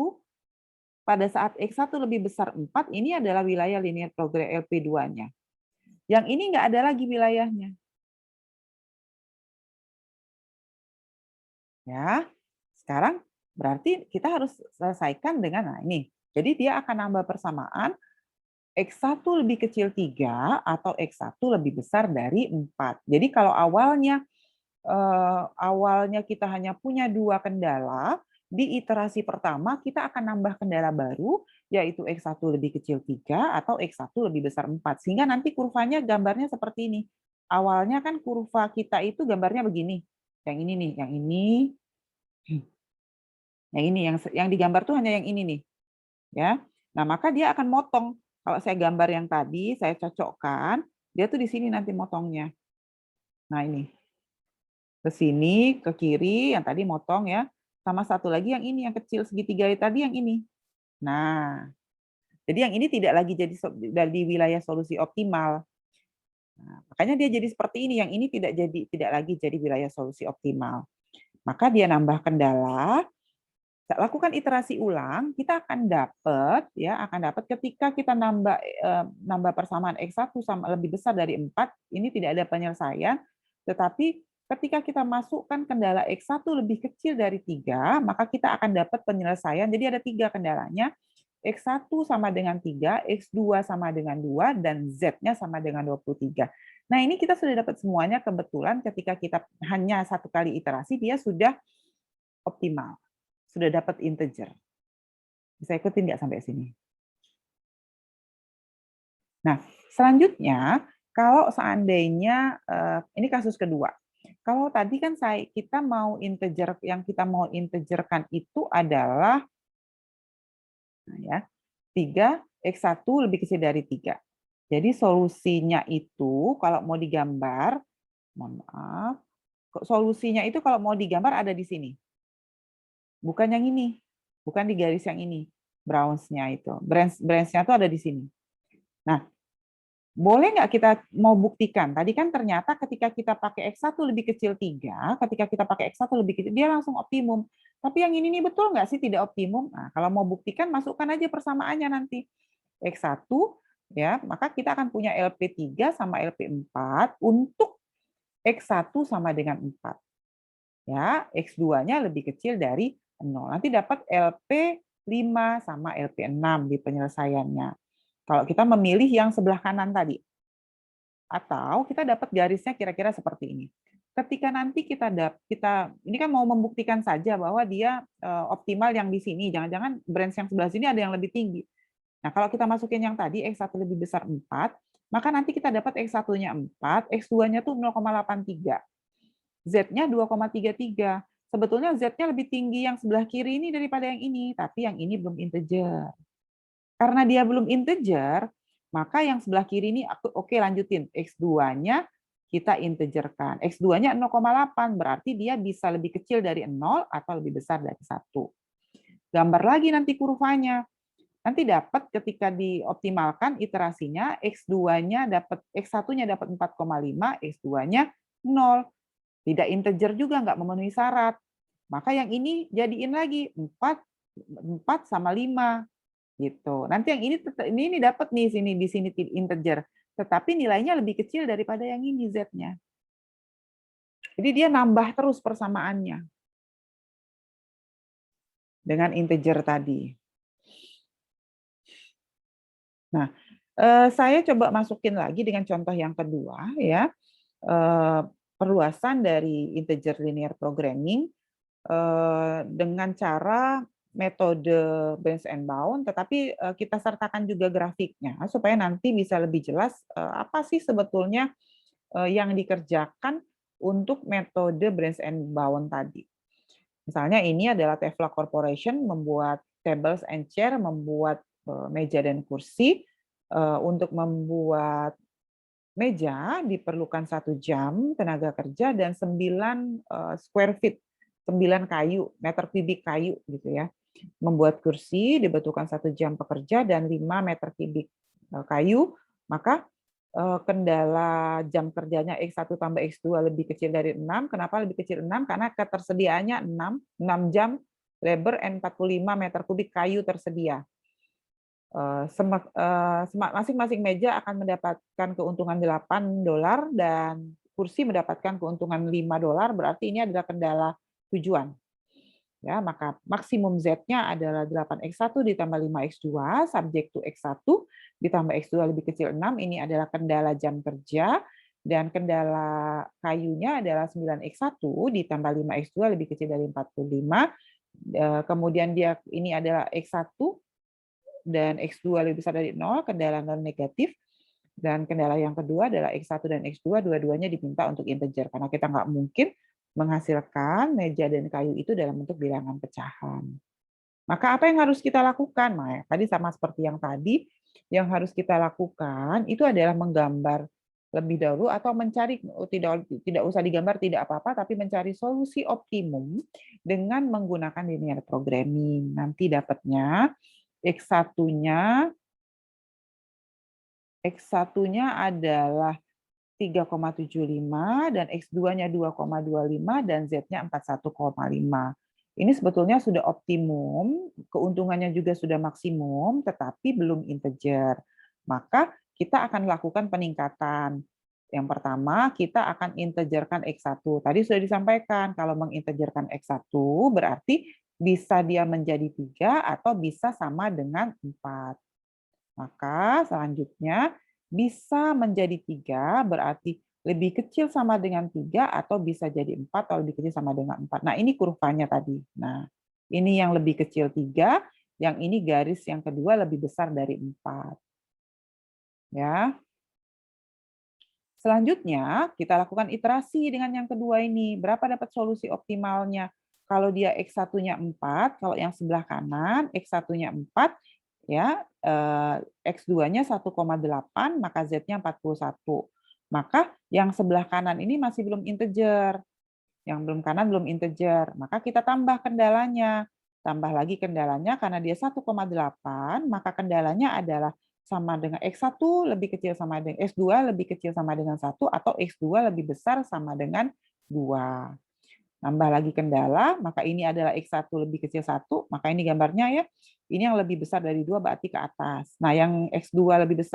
Pada saat X1 lebih besar 4, ini adalah wilayah linear program LP2-nya. Yang ini nggak ada lagi wilayahnya. Ya, sekarang berarti kita harus selesaikan dengan, nah ini, jadi dia akan nambah persamaan X1 lebih kecil 3 atau X1 lebih besar dari 4. Jadi kalau awalnya kita hanya punya 2 kendala, di iterasi pertama kita akan nambah kendala baru, yaitu X1 lebih kecil 3 atau X1 lebih besar 4. Sehingga nanti kurvanya gambarnya seperti ini. Awalnya kan kurva kita itu gambarnya begini. Yang ini nih, yang ini. Yang ini yang digambar tuh hanya yang ini nih. Ya. Nah, maka dia akan motong. Kalau saya gambar yang tadi, saya cocokkan, dia tuh di sini nanti motongnya. Nah, ini. Ke sini, ke kiri, yang tadi motong ya. Sama satu lagi yang ini, yang kecil segitiga tadi yang ini. Nah, jadi yang ini tidak lagi jadi dari wilayah solusi optimal. Nah, makanya dia jadi seperti ini, yang ini tidak lagi jadi wilayah solusi optimal. Maka dia nambah kendala, lakukan iterasi ulang, kita akan dapat ketika kita nambah persamaan X1 sama lebih besar dari 4, ini tidak ada penyelesaian, tetapi ketika kita masukkan kendala X1 lebih kecil dari 3, maka kita akan dapat penyelesaian. Jadi ada 3 kendalanya, X1 sama dengan 3, X2 sama dengan 2, dan Z-nya sama dengan 23. Nah, ini kita sudah dapat semuanya kebetulan ketika kita hanya satu kali iterasi, dia sudah optimal. Sudah dapat integer. Bisa ikutin nggak sampai sini? Nah, selanjutnya, kalau seandainya, ini kasus kedua. Kalau tadi kan kita mau integer, yang kita mau integerkan itu adalah nah ya, 3, X1 lebih kecil dari 3. Jadi solusinya itu kalau mau digambar, mohon maaf, solusinya itu kalau mau digambar ada di sini. Bukan yang ini, bukan di garis yang ini, branch-nya itu. Branch-nya itu ada di sini. Nah, boleh nggak kita mau buktikan? Tadi kan ternyata ketika kita pakai X1 lebih kecil 3, ketika kita pakai X1 lebih kecil, dia langsung optimum. Tapi yang ini nih betul nggak sih tidak optimum? Nah, kalau mau buktikan, masukkan aja persamaannya nanti. X1, ya, maka kita akan punya LP3 sama LP4 untuk X1 sama dengan 4. Ya, X2-nya lebih kecil dari 0. Nanti dapat LP5 sama LP6 di penyelesaiannya. Kalau kita memilih yang sebelah kanan tadi. Atau kita dapat garisnya kira-kira seperti ini. Ketika nanti kita ini kan mau membuktikan saja bahwa dia optimal yang di sini, jangan-jangan branch yang sebelah sini ada yang lebih tinggi. Nah, kalau kita masukin yang tadi X1 lebih besar 4, maka nanti kita dapat X1-nya 4, X2-nya tuh 0,83. Z-nya 2,33. Sebetulnya Z-nya lebih tinggi yang sebelah kiri ini daripada yang ini, tapi yang ini belum integer. Karena dia belum integer, maka yang sebelah kiri ini oke lanjutin. X2-nya kita integerkan. X2-nya 0,8, berarti dia bisa lebih kecil dari 0 atau lebih besar dari 1. Gambar lagi nanti kurvanya. Nanti dapat ketika dioptimalkan iterasinya, X2-nya dapat, X1-nya dapat 4,5, X2-nya 0. Tidak integer juga, nggak memenuhi syarat. Maka yang ini jadiin lagi 4 sama 5 gitu. Nanti yang ini dapat nih di sini integer, tetapi nilainya lebih kecil daripada yang ini Z-nya. Jadi dia nambah terus persamaannya dengan integer tadi. Nah, saya coba masukin lagi dengan contoh yang kedua ya. Perluasan dari integer linear programming dengan cara metode Benz and Bound, tetapi kita sertakan juga grafiknya supaya nanti bisa lebih jelas apa sih sebetulnya yang dikerjakan untuk metode Benz and Bound tadi. Misalnya ini adalah Tefla Corporation membuat tables and chair, membuat meja dan kursi. Untuk membuat meja diperlukan 1 jam tenaga kerja dan 9 square feet, 9 kayu, meter kubik kayu gitu ya. Membuat kursi dibutuhkan 1 jam pekerja dan 5 meter kubik kayu, maka kendala jam kerjanya X1 tambah X2 lebih kecil dari 6. Kenapa lebih kecil 6? Karena ketersediaannya 6 jam labor and 45 meter kubik kayu tersedia. Masing-masing meja akan mendapatkan keuntungan $8 dan kursi mendapatkan keuntungan $5, berarti ini adalah kendala tujuan. Ya, maka maksimum Z-nya adalah 8X1 ditambah 5X2, subject to X1 ditambah X2 lebih kecil 6, ini adalah kendala jam kerja, dan kendala kayunya adalah 9X1 ditambah 5X2 lebih kecil dari 45, kemudian ini adalah X1, dan X2 lebih besar dari 0, kendala non negatif. Dan kendala yang kedua adalah X1 dan X2, dua-duanya diminta untuk integer, karena kita nggak mungkin menghasilkan meja dan kayu itu dalam bentuk bilangan pecahan. Maka apa yang harus kita lakukan? Nah, tadi sama seperti yang tadi, yang harus kita lakukan itu adalah menggambar lebih dahulu atau mencari, tidak usah digambar, tidak apa-apa, tapi mencari solusi optimum dengan menggunakan linear programming. Nanti dapatnya X1-nya adalah 3,75 dan X2-nya 2,25 dan Z-nya 41,5. Ini sebetulnya sudah optimum, keuntungannya juga sudah maksimum, tetapi belum integer. Maka kita akan lakukan peningkatan. Yang pertama, kita akan integerkan X1. Tadi sudah disampaikan, kalau mengintegerkan X1 berarti bisa dia menjadi 3 atau bisa sama dengan 4. Maka selanjutnya bisa menjadi 3 berarti lebih kecil sama dengan 3 atau bisa jadi 4 atau lebih kecil sama dengan 4. Nah, ini kurvanya tadi. Nah, ini yang lebih kecil 3, yang ini garis yang kedua lebih besar dari 4. Ya. Selanjutnya, kita lakukan iterasi dengan yang kedua ini. Berapa dapat solusi optimalnya? Kalau dia X1-nya 4, kalau yang sebelah kanan X1-nya 4, ya, X2-nya 1,8, maka Z-nya 41. Maka yang sebelah kanan ini masih belum integer. Yang belum kanan belum integer. Maka kita tambah kendalanya. Tambah lagi kendalanya karena dia 1,8, maka kendalanya adalah sama dengan X1 lebih kecil sama dengan X2 lebih kecil sama dengan 1 atau X2 lebih besar sama dengan 2. Nambah lagi kendala, maka ini adalah X1 lebih kecil 1, maka ini gambarnya ya. Ini yang lebih besar dari 2 berarti ke atas. Nah, yang X2 lebih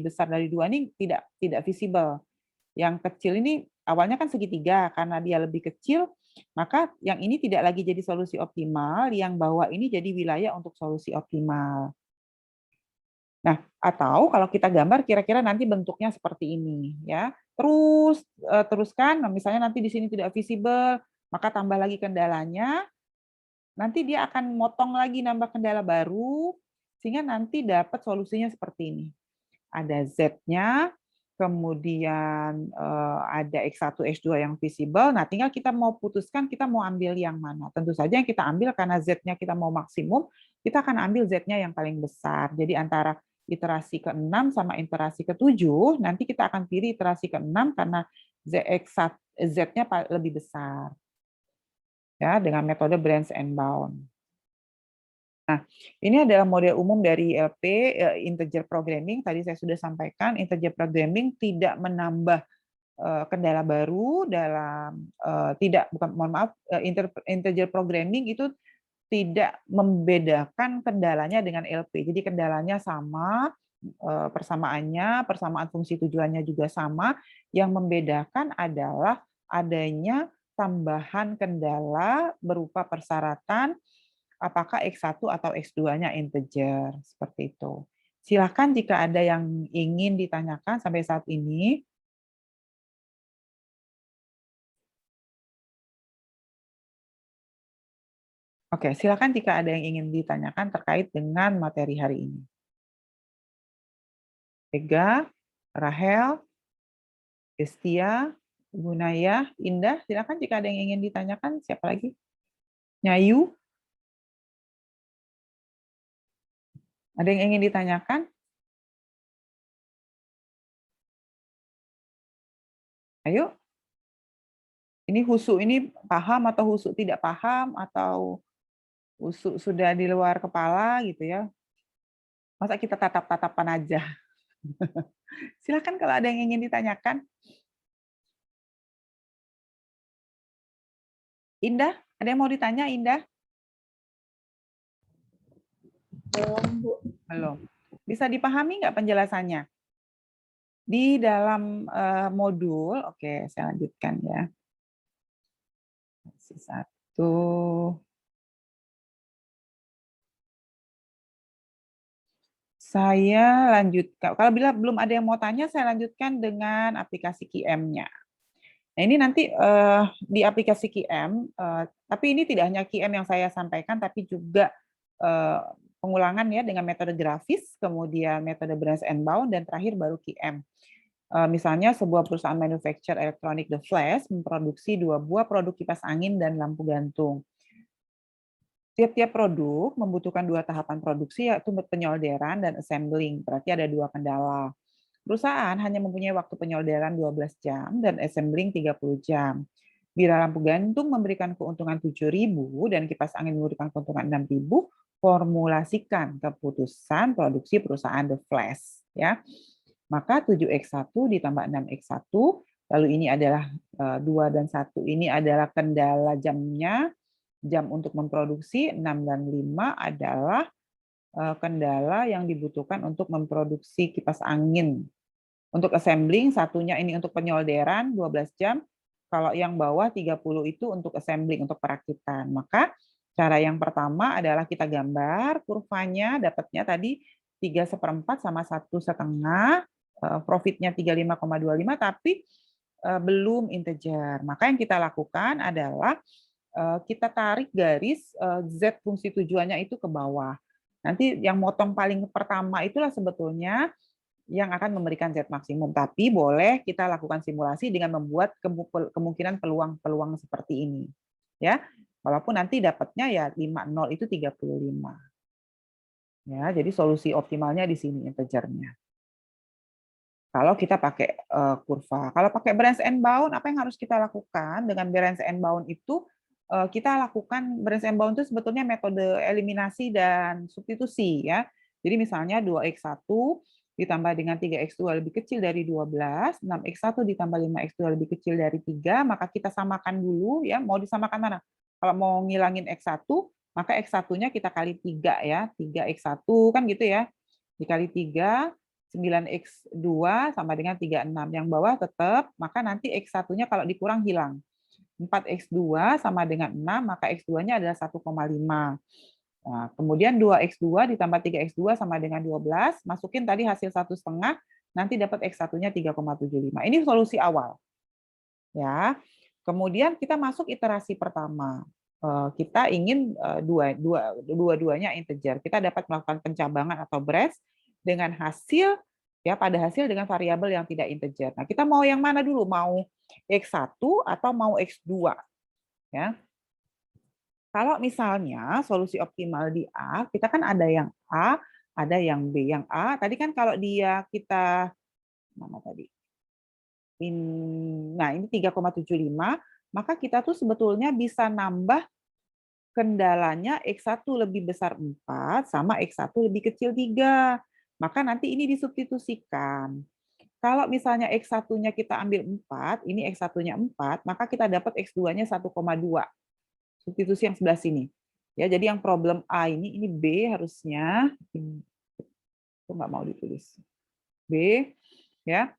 besar dari 2 ini tidak visible. Yang kecil ini awalnya kan segitiga, karena dia lebih kecil, maka yang ini tidak lagi jadi solusi optimal, yang bawah ini jadi wilayah untuk solusi optimal. Nah, atau kalau kita gambar kira-kira nanti bentuknya seperti ini ya. Teruskan, misalnya nanti di sini tidak visible, maka tambah lagi kendalanya. Nanti dia akan motong lagi nambah kendala baru sehingga nanti dapat solusinya seperti ini. Ada Z-nya, kemudian ada X1, X2 yang visible. Nah, tinggal kita mau putuskan kita mau ambil yang mana. Tentu saja yang kita ambil karena Z-nya kita mau maksimum, kita akan ambil Z-nya yang paling besar. Jadi antara iterasi ke-6 sama iterasi ke-7, nanti kita akan pilih iterasi ke-6 karena Z-nya lebih besar. Ya, dengan metode Branch and Bound. Nah, ini adalah model umum dari LP, integer programming. Tadi saya sudah sampaikan, integer programming tidak menambah kendala baru dalam tidak bukan mohon maaf, integer programming itu tidak membedakan kendalanya dengan LP. Jadi kendalanya sama, persamaan fungsi tujuannya juga sama. Yang membedakan adalah adanya tambahan kendala berupa persyaratan apakah X1 atau X2-nya integer, seperti itu. Silakan jika ada yang ingin ditanyakan sampai saat ini. Oke, silakan jika ada yang ingin ditanyakan terkait dengan materi hari ini. Vega, Rahel, Destia, Ibu Naya, Indah, silakan jika ada yang ingin ditanyakan. Siapa lagi? Nyayu, ada yang ingin ditanyakan? Ayo. Ini husu ini paham atau husu tidak paham atau husu sudah di luar kepala gitu ya? Masa kita tatap-tatapan aja? Silakan kalau ada yang ingin ditanyakan. Indah, ada yang mau ditanya, Indah? Belum, Bu. Belum. Bisa dipahami nggak penjelasannya? Di dalam modul, oke, saya lanjutkan ya. Satu. Saya lanjutkan. Kalau bila belum ada yang mau tanya, saya lanjutkan dengan aplikasi QM-nya. Nah, ini nanti di aplikasi QM, tapi ini tidak hanya QM yang saya sampaikan, tapi juga pengulangan ya dengan metode grafis, kemudian metode branch and bound, dan terakhir baru QM. Misalnya sebuah perusahaan manufacture elektronik The Flash memproduksi 2 buah produk kipas angin dan lampu gantung. Tiap-tiap produk membutuhkan 2 tahapan produksi, yaitu penyolderan dan assembling. Berarti ada 2 kendala. Perusahaan hanya mempunyai waktu penyolderan 12 jam dan assembling 30 jam. Bila lampu gantung memberikan keuntungan 7.000 dan kipas angin memberikan keuntungan 6.000, formulasikan keputusan produksi perusahaan The Flash. Ya. Maka 7x1 ditambah 6x1, lalu ini adalah 2 dan 1, ini adalah kendala jamnya, jam untuk memproduksi, 6 dan 5 adalah kendala yang dibutuhkan untuk memproduksi kipas angin. Untuk assembling, satunya ini untuk penyolderan 12 jam, kalau yang bawah 30 itu untuk assembling, untuk perakitan. Maka cara yang pertama adalah kita gambar kurvanya, dapatnya tadi 3/4 sama 1,5, profitnya 35,25, tapi belum integer. Maka yang kita lakukan adalah kita tarik garis Z fungsi tujuannya itu ke bawah. Nanti yang motong paling pertama itulah sebetulnya yang akan memberikan Z maksimum. Tapi boleh kita lakukan simulasi dengan membuat kemungkinan peluang-peluang seperti ini. Ya, walaupun nanti dapatnya ya 50 itu 35. Ya, jadi solusi optimalnya di sini integernya. Kalau kita pakai kurva. Kalau pakai branch and bound, apa yang harus kita lakukan dengan branch and bound itu? Kita lakukan branch and bound itu sebetulnya metode eliminasi dan substitusi ya. Jadi misalnya 2x1 ditambah dengan 3x2 lebih kecil dari 12, 6x1 ditambah 5x2 lebih kecil dari 3, maka kita samakan dulu ya. Mau disamakan mana? Kalau mau ngilangin x1, maka x1-nya kita kali 3 ya. 3x1 kan gitu ya. Dikali 3, 9x2 sama dengan 36. Yang bawah tetap, maka nanti x1-nya kalau dikurang hilang. 4x2 sama dengan 6, maka x2-nya adalah 1,5. Nah, kemudian 2x2 ditambah 3x2 sama dengan 12, masukin tadi hasil 1,5, nanti dapat x1-nya 3,75. Ini solusi awal. Ya. Kemudian kita masuk iterasi pertama. Kita ingin dua-duanya integer. Kita dapat melakukan pencabangan atau breast dengan hasil ya pada hasil dengan variabel yang tidak integer. Nah, kita mau yang mana dulu? Mau x1 atau mau x2? Ya. Kalau misalnya solusi optimal di A, kita kan ada yang A, ada yang B. Yang A tadi kan kalau dia kita mana tadi? Nah, ini 3,75, maka kita tuh sebetulnya bisa nambah kendalanya X1 lebih besar 4 sama X1 lebih kecil 3. Maka nanti ini disubstitusikan. Kalau misalnya X1-nya kita ambil 4, ini X1-nya 4, maka kita dapat X2-nya 1,2. Substitusi yang sebelah sini. Ya, jadi yang problem A ini B harusnya, itu nggak mau ditulis. B, ya,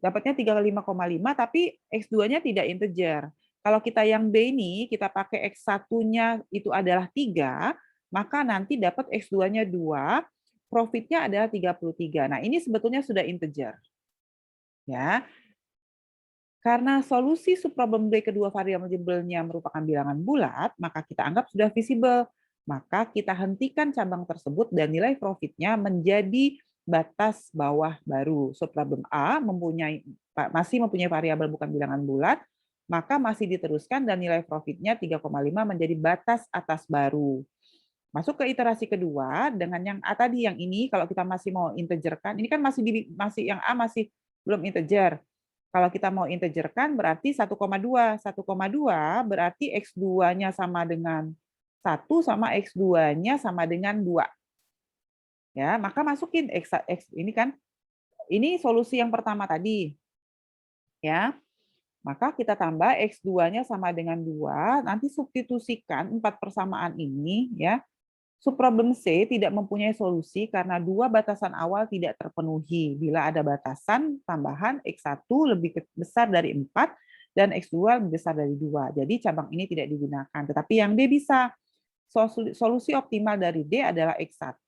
dapatnya 35,5, tapi X2-nya tidak integer. Kalau kita yang B ini, kita pakai X1-nya itu adalah 3, maka nanti dapat X2-nya 2, profitnya adalah 33. Nah, ini sebetulnya sudah integer. Ya, karena solusi subproblem B kedua variabelnya merupakan bilangan bulat, maka kita anggap sudah visible. Maka kita hentikan cabang tersebut dan nilai profitnya menjadi batas bawah baru. Subproblem A masih mempunyai variabel bukan bilangan bulat, maka masih diteruskan dan nilai profitnya 3,5 menjadi batas atas baru. Masuk ke iterasi kedua dengan yang A tadi, yang ini kalau kita masih mau integerkan, ini kan masih yang A masih belum integer. Kalau kita mau integerkan berarti 1,2. 1,2 berarti X2-nya sama dengan 1 sama X2-nya sama dengan 2. Ya, maka masukin X ini kan, ini solusi yang pertama tadi. Ya. Maka kita tambah X2-nya sama dengan 2, nanti substitusikan 4 persamaan ini, ya. Subproblem C tidak mempunyai solusi karena dua batasan awal tidak terpenuhi. Bila ada batasan tambahan X1 lebih besar dari 4 dan X2 lebih besar dari 2. Jadi cabang ini tidak digunakan. Tetapi yang D bisa. Solusi optimal dari D adalah X1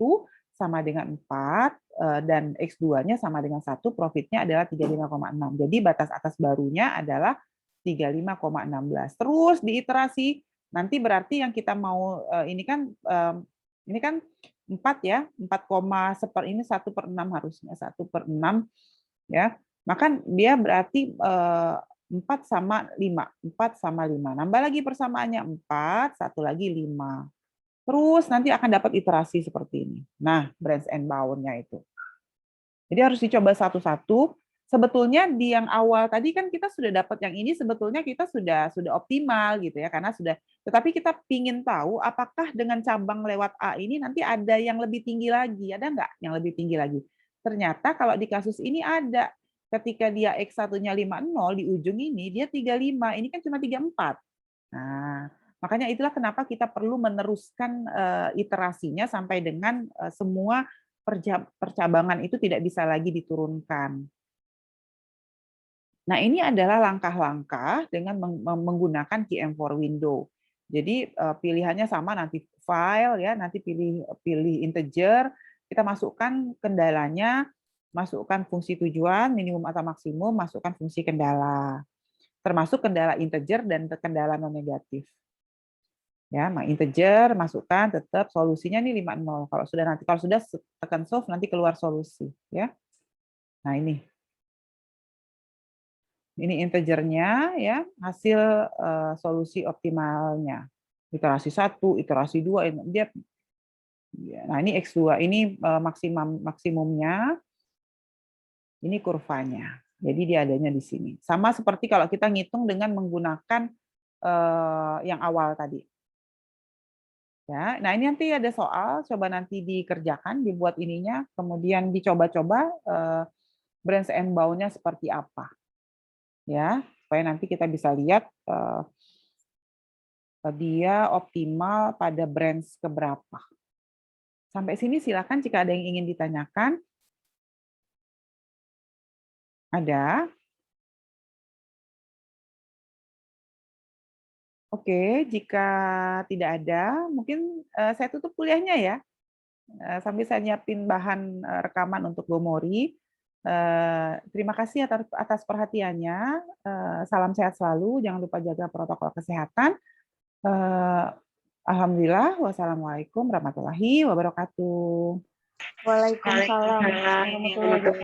sama dengan 4 dan X2-nya sama dengan 1, profitnya adalah 35,6. Jadi batas atas barunya adalah 35,16. Terus diiterasi, nanti berarti yang kita mau ini kan 4 ya, 4, ini 1/6 harusnya, 1/6 ya. Maka dia berarti 4 sama 5, 4 sama 5. Nambah lagi persamaannya 4, satu lagi 5. Terus nanti akan dapat iterasi seperti ini. Nah, branch and bound-nya itu. Jadi harus dicoba satu-satu. Sebetulnya di yang awal tadi kan kita sudah dapat yang ini, sebetulnya kita sudah optimal gitu ya, karena sudah. Tetapi kita ingin tahu apakah dengan cabang lewat A ini nanti ada yang lebih tinggi lagi, ada nggak yang lebih tinggi lagi? Ternyata kalau di kasus ini ada. Ketika dia X1-nya 50, di ujung ini dia 35, ini kan cuma 34. Nah, makanya itulah kenapa kita perlu meneruskan iterasinya sampai dengan semua percabangan itu tidak bisa lagi diturunkan. Nah, ini adalah langkah-langkah dengan menggunakan QM4 window. Jadi pilihannya sama, nanti file ya, nanti pilih integer, kita masukkan kendalanya, masukkan fungsi tujuan, minimum atau maksimum, masukkan fungsi kendala. Termasuk kendala integer dan kendala non negatif. Ya, integer masukkan, tetap solusinya nih 50. Kalau sudah tekan solve nanti keluar solusi ya. Nah, ini integernya ya, hasil solusi optimalnya. Iterasi 1, iterasi 2 dia ya, nah ini X2 ini maksimumnya. Ini kurvanya. Jadi dia adanya di sini. Sama seperti kalau kita ngitung dengan menggunakan yang awal tadi. Ya, nah ini nanti ada soal, coba nanti dikerjakan, dibuat ininya, kemudian dicoba-coba branch and bound-nya seperti apa. Ya, supaya nanti kita bisa lihat dia optimal pada branch keberapa. Sampai sini silakan jika ada yang ingin ditanyakan. Ada? Oke, jika tidak ada, mungkin saya tutup kuliahnya ya. Sambil saya nyiapin bahan rekaman untuk Gomori. Terima kasih atas perhatiannya. Salam sehat selalu, jangan lupa jaga protokol kesehatan. Alhamdulillah, wassalamualaikum warahmatullahi wabarakatuh. Waalaikumsalam warahmatullahi wabarakatuh.